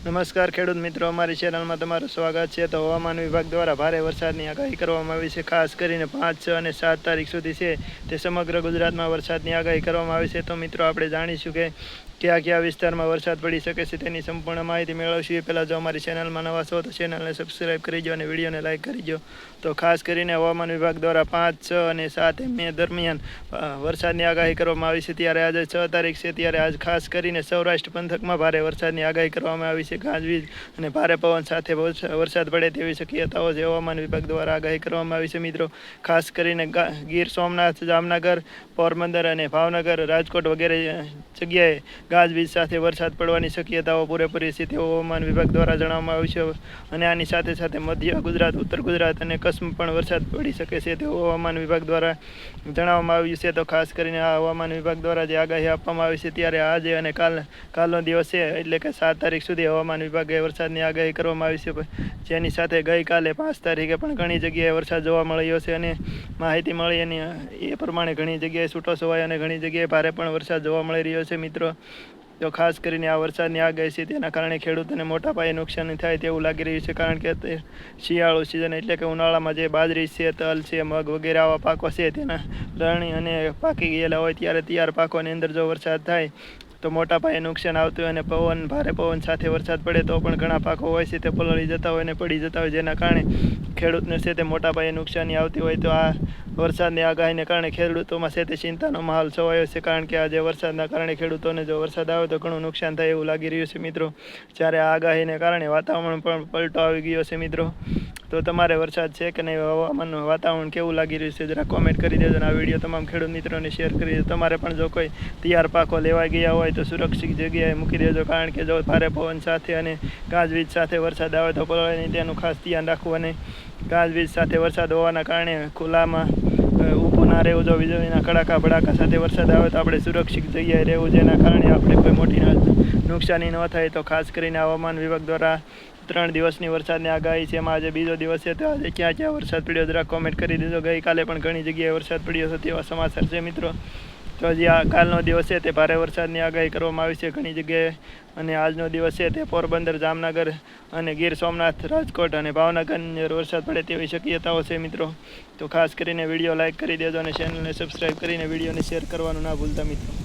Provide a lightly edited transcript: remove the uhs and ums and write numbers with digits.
નમસ્કાર ખેડૂત મિત્રો, અમારી ચેનલમાં તમારું સ્વાગત છે। તો હવામાન વિભાગ દ્વારા ભારે વરસાદની આગાહી કરવામાં આવી છે। ખાસ કરીને 5, 6 અને 7 તારીખ સુધી છે તે સમગ્ર ગુજરાતમાં વરસાદની આગાહી કરવામાં આવી છે। તો મિત્રો આપણે જાણીશું કે કયા કયા વિસ્તારમાં વરસાદ પડી શકે છે તેની સંપૂર્ણ માહિતી મેળવશું। એ પહેલાં જો અમારી ચેનલમાં નવા છો તો ચેનલને સબસ્ક્રાઈબ કરી દો અને વિડીયોને લાઇક કરી દો। તો ખાસ કરીને હવામાન વિભાગ દ્વારા 5, 6 અને 7 મે દરમિયાન વરસાદની આગાહી કરવામાં આવી છે। ત્યારે આજે 6 તારીખ છે, ત્યારે આજ ખાસ કરીને સૌરાષ્ટ્ર પંથકમાં ભારે વરસાદની આગાહી કરવામાં આવી છે। ગાજવીજ અને ભારે પવન સાથે વરસાદ પડે તેવી શક્યતાઓ છે હવામાન વિભાગ દ્વારા આગાહી કરવામાં આવી છે। મિત્રો ખાસ કરીને ગીર સોમનાથ, જામનગર, પોરબંદર અને ભાવનગર, રાજકોટ વગેરે જગ્યાએ ગાજવીજ સાથે વરસાદ પડવાની શક્યતાઓ પૂરેપૂરી છે તેવું હવામાન વિભાગ દ્વારા જણાવવામાં આવ્યું છે। અને આની સાથે સાથે મધ્ય ગુજરાત, ઉત્તર ગુજરાત અને કચ્છમાં પણ વરસાદ પડી શકે છે તેવું હવામાન વિભાગ દ્વારા જણાવવામાં આવ્યું છે। તો ખાસ કરીને આ હવામાન વિભાગ દ્વારા જે આગાહી આપવામાં આવી છે ત્યારે આજે અને કાલનો દિવસ છે, એટલે કે 7 તારીખ સુધી હવામાન વિભાગે વરસાદની આગાહી કરવામાં આવી છે, જેની સાથે ગઈકાલે 5 તારીખે પણ ઘણી જગ્યાએ વરસાદ જોવા મળ્યો છે। અને માહિતી મળી અને એ પ્રમાણે ઘણી જગ્યાએ છૂટો છવાયો અને ઘણી જગ્યાએ ભારે પણ વરસાદ જોવા મળી રહ્યો છે। મિત્રો તો ખાસ કરીને આ વરસાદની આગાહી છે તેના કારણે ખેડૂતોને મોટા પાયે નુકસાન થાય તેવું લાગી રહ્યું છે, કારણ કે શિયાળુ સિઝન એટલે કે ઉનાળામાં જે બાજરી છે, તલ છે, મગ વગેરે આવા પાકો છે તેના લણણી અને પાકી ગયેલા હોય ત્યારે તૈયાર પાકોની અંદર જો વરસાદ થાય તો મોટા પાયે નુકસાન આવતું હોય અને ભારે પવન સાથે વરસાદ પડે તો પણ ઘણા પાકો હોય છે તે પલળી જતા હોય અને પડી જતા હોય, જેના કારણે ખેડૂતને છે તે મોટા પાયે નુકસાની આવતી હોય। તો આ વરસાદની આગાહીને કારણે ખેડૂતોમાં છે તે ચિંતાનો માહોલ છવાયો છે, કારણ કે આજે વરસાદના કારણે ખેડૂતોને જો વરસાદ આવે તો ઘણું નુકસાન થાય એવું લાગી રહ્યું છે। મિત્રો જ્યારે આ આગાહીને કારણે વાતાવરણ પણ પલટો આવી ગયો છે। મિત્રો તો તમારે વરસાદ છે કે નહીં, હવામાનનું વાતાવરણ કેવું લાગી રહ્યું છે જરા કોમેન્ટ કરી દેજો અને આ વિડીયો તમામ ખેડૂત મિત્રોને શેર કરી દેજો। તમારે પણ જો કોઈ તૈયાર પાકો લેવા ગયા હોય તો સુરક્ષિત જગ્યાએ મૂકી દેજો, કારણ કે જો ભારે પવન સાથે અને ગાજવીજ સાથે વરસાદ આવે તો પલળે નહીં તેનું ખાસ ધ્યાન રાખવું। અને ગાજવીજ સાથે વરસાદ હોવાના કારણે ખુલ્લામાં ઊભું ના રહેવું, જો વીજળીના કડાકા ભડાકા સાથે વરસાદ આવે તો આપણે સુરક્ષિત જગ્યાએ રહેવું, જેના કારણે આપણે કોઈ મોટી નુકસાની ન થાય। તો ખાસ કરીને હવામાન વિભાગ દ્વારા 3 દિવસની વરસાદની આગાહી છે, એમાં આજે બીજો દિવસ છે, તો આજે ક્યાં ક્યાં વરસાદ પડ્યો જરા કોમેન્ટ કરી દેજો। ગઈકાલે પણ ઘણી જગ્યાએ વરસાદ પડ્યો હતો તેવા સમાચાર છે। મિત્રો તો હજી આ કાલનો દિવસ છે તે ભારે વરસાદની આગાહી કરવામાં આવી છે ઘણી જગ્યાએ, અને આજનો દિવસ છે તે પોરબંદર, જામનગર અને ગીર સોમનાથ, રાજકોટ અને ભાવનગરની અંદર વરસાદ પડે તેવી શક્યતાઓ છે। મિત્રો તો ખાસ કરીને વિડીયો લાઇક કરી દેજો અને ચેનલને સબસ્ક્રાઈબ કરીને વિડીયોને શેર કરવાનું ના ભૂલતા। મિત્રો